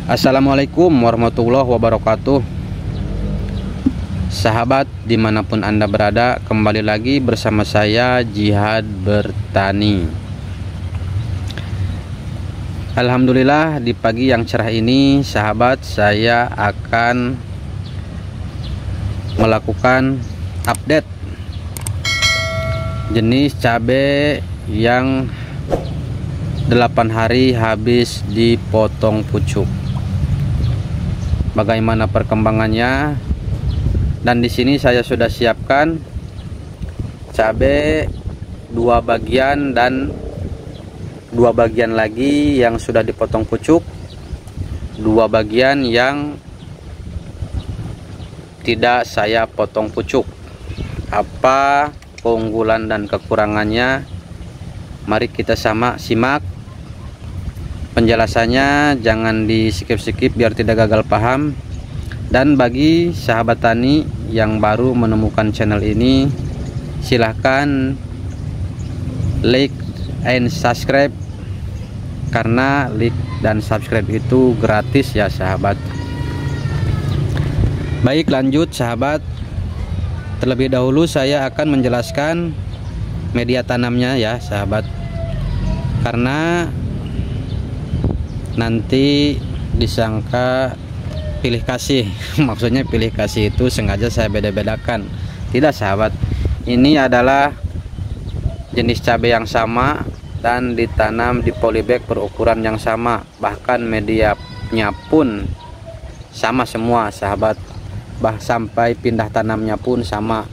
Assalamualaikum warahmatullahi wabarakatuh. Sahabat dimanapun Anda berada, kembali lagi bersama saya Jihad Bertani. Alhamdulillah, di pagi yang cerah ini sahabat, saya akan melakukan update jenis cabai yang 8 hari habis dipotong pucuk. Bagaimana perkembangannya, dan di sini saya sudah siapkan cabai 2 bagian dan 2 bagian lagi yang sudah dipotong pucuk, 2 bagian yang tidak saya potong pucuk. Apa keunggulan dan kekurangannya? Mari kita simak penjelasannya, jangan di skip biar tidak gagal paham. Dan bagi sahabat tani yang baru menemukan channel ini, silahkan like and subscribe, karena like dan subscribe itu gratis ya sahabat. Baik, lanjut sahabat. Terlebih dahulu saya akan menjelaskan media tanamnya ya sahabat, karena nanti disangka pilih kasih. Maksudnya pilih kasih itu sengaja saya beda-bedakan. Tidak sahabat, ini adalah jenis cabai yang sama dan ditanam di polybag berukuran yang sama, bahkan medianya pun sama semua sahabat, sampai pindah tanamnya pun sama.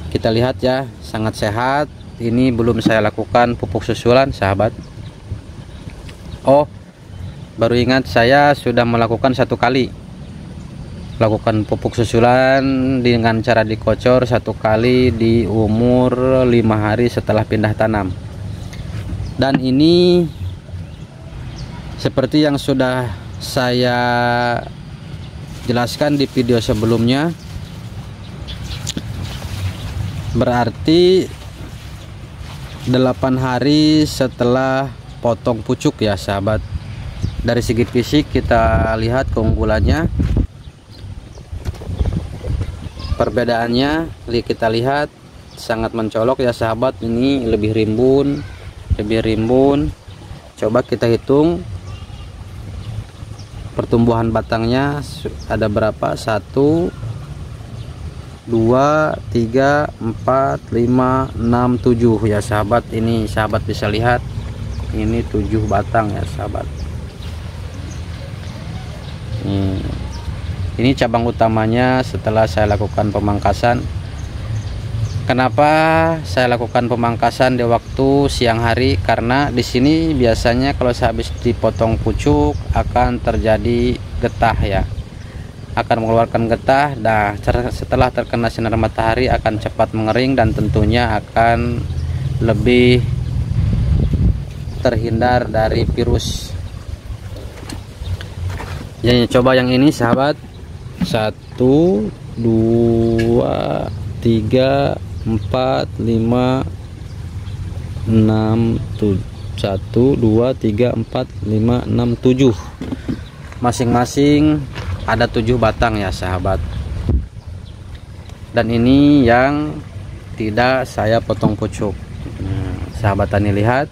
Kita lihat ya, sangat sehat. Ini belum saya lakukan pupuk susulan sahabat. Oh, baru ingat, saya sudah melakukan 1 kali lakukan pupuk susulan dengan cara dikocor 1 kali di umur 5 hari setelah pindah tanam. Dan ini seperti yang sudah saya jelaskan di video sebelumnya, berarti 8 hari setelah potong pucuk ya sahabat. Dari segi fisik kita lihat keunggulannya, perbedaannya kita lihat sangat mencolok ya sahabat. Ini lebih rimbun. Coba kita hitung pertumbuhan batangnya ada berapa? 1 2 3 4 5 6 7 ya sahabat. Ini sahabat bisa lihat, ini 7 batang ya sahabat. Ini cabang utamanya setelah saya lakukan pemangkasan. Kenapa saya lakukan pemangkasan di waktu siang hari? Karena di sini biasanya kalau habis dipotong pucuk akan terjadi getah ya, akan mengeluarkan getah. Nah, setelah terkena sinar matahari akan cepat mengering dan tentunya akan lebih terhindar dari virus. Ya, coba yang ini sahabat. 1 2 3 4 5 6 7. 1 2 3 4 5 6 7. Masing-masing ada 7 batang ya sahabat. Dan ini yang tidak saya potong pucuk. Sahabat tani lihat,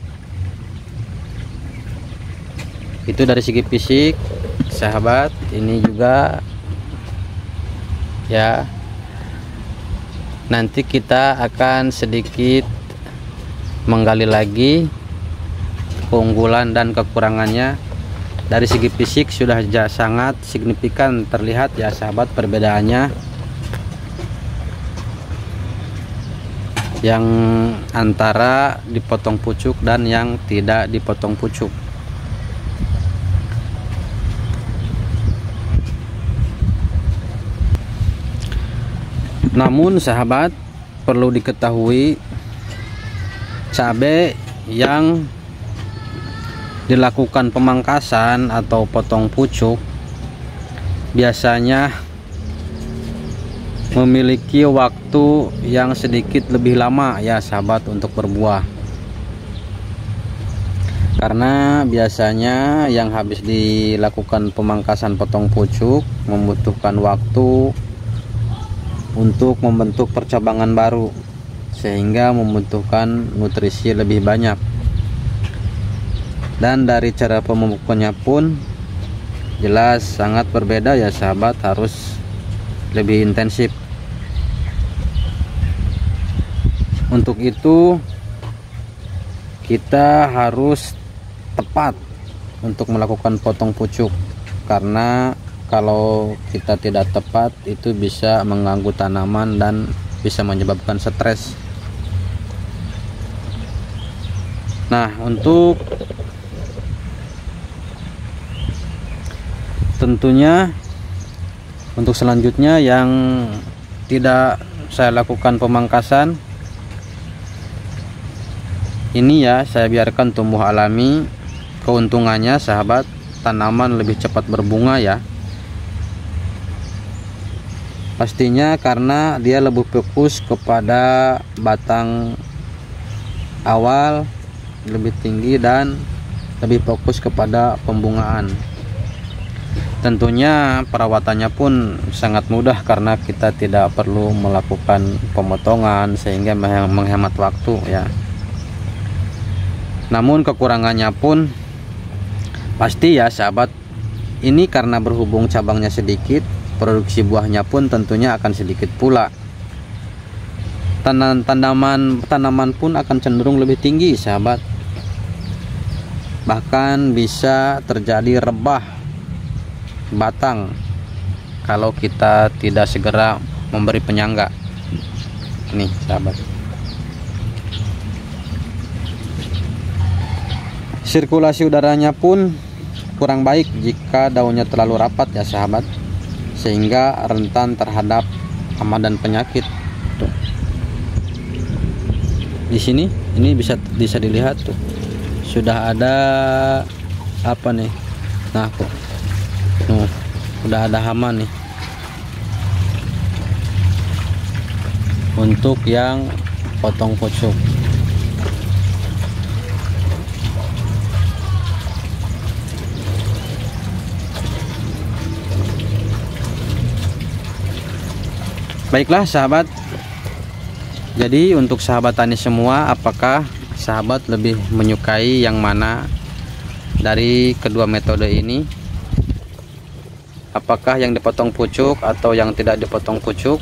itu dari segi fisik sahabat. Ini juga ya, nanti kita akan sedikit menggali lagi keunggulan dan kekurangannya. Dari segi fisik sudah sangat signifikan terlihat ya sahabat perbedaannya, yang antara dipotong pucuk dan yang tidak dipotong pucuk. Namun sahabat, perlu diketahui, cabai yang dilakukan pemangkasan atau potong pucuk biasanya memiliki waktu yang sedikit lebih lama ya sahabat untuk berbuah. karena biasanya yang habis dilakukan pemangkasan potong pucuk membutuhkan waktu untuk membentuk percabangan baru, sehingga membutuhkan nutrisi lebih banyak. Dan dari cara pemupukannya pun jelas sangat berbeda ya sahabat, harus lebih intensif. Untuk itu kita harus tepat untuk melakukan potong pucuk, karena kalau kita tidak tepat itu bisa mengganggu tanaman dan bisa menyebabkan stres. Nah, untuk tentunya untuk selanjutnya yang tidak saya lakukan pemangkasan ini ya, saya biarkan tumbuh alami. Keuntungannya sahabat, tanaman lebih cepat berbunga ya, pastinya karena dia lebih fokus kepada batang awal lebih tinggi dan lebih fokus kepada pembungaan. Tentunya perawatannya pun sangat mudah karena kita tidak perlu melakukan pemotongan, sehingga menghemat waktu ya. Namun kekurangannya pun pasti ya sahabat, ini karena berhubung cabangnya sedikit, produksi buahnya pun tentunya akan sedikit pula. Tanaman pun akan cenderung lebih tinggi sahabat, bahkan bisa terjadi rebah batang kalau kita tidak segera memberi penyangga. Nih sahabat, sirkulasi udaranya pun kurang baik jika daunnya terlalu rapat ya sahabat, sehingga rentan terhadap hama dan penyakit. Tuh. Di sini ini bisa dilihat tuh, sudah ada apa nih, nah tuh, udah ada hama nih untuk yang potong pucuk. Baiklah sahabat, jadi untuk sahabat tani semua, apakah sahabat lebih menyukai yang mana dari kedua metode ini? Apakah yang dipotong pucuk atau yang tidak dipotong pucuk?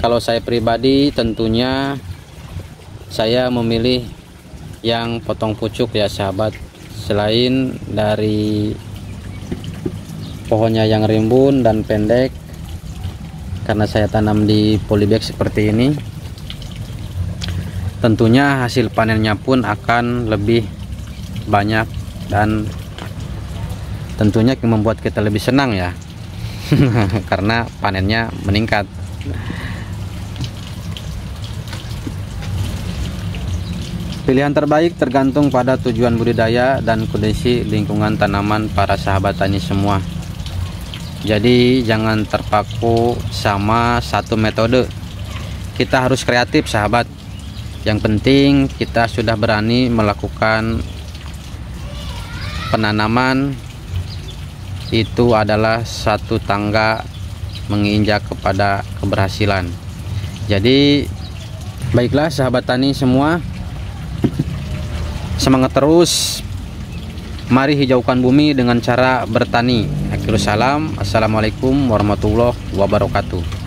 Kalau saya pribadi tentunya saya memilih yang potong pucuk ya sahabat. Selain dari pohonnya yang rimbun dan pendek, karena saya tanam di polybag seperti ini, tentunya hasil panennya pun akan lebih banyak dan tentunya membuat kita lebih senang ya karena panennya meningkat. Pilihan terbaik tergantung pada tujuan budidaya dan kondisi lingkungan tanaman para sahabat tani semua. Jadi jangan terpaku sama satu metode, kita harus kreatif sahabat. Yang penting kita sudah berani melakukan penanaman, itu adalah satu tangga menginjak kepada keberhasilan. Jadi baiklah sahabat tani semua, semangat terus, mari hijaukan bumi dengan cara bertani. Akhirul salam, assalamualaikum warahmatullahi wabarakatuh.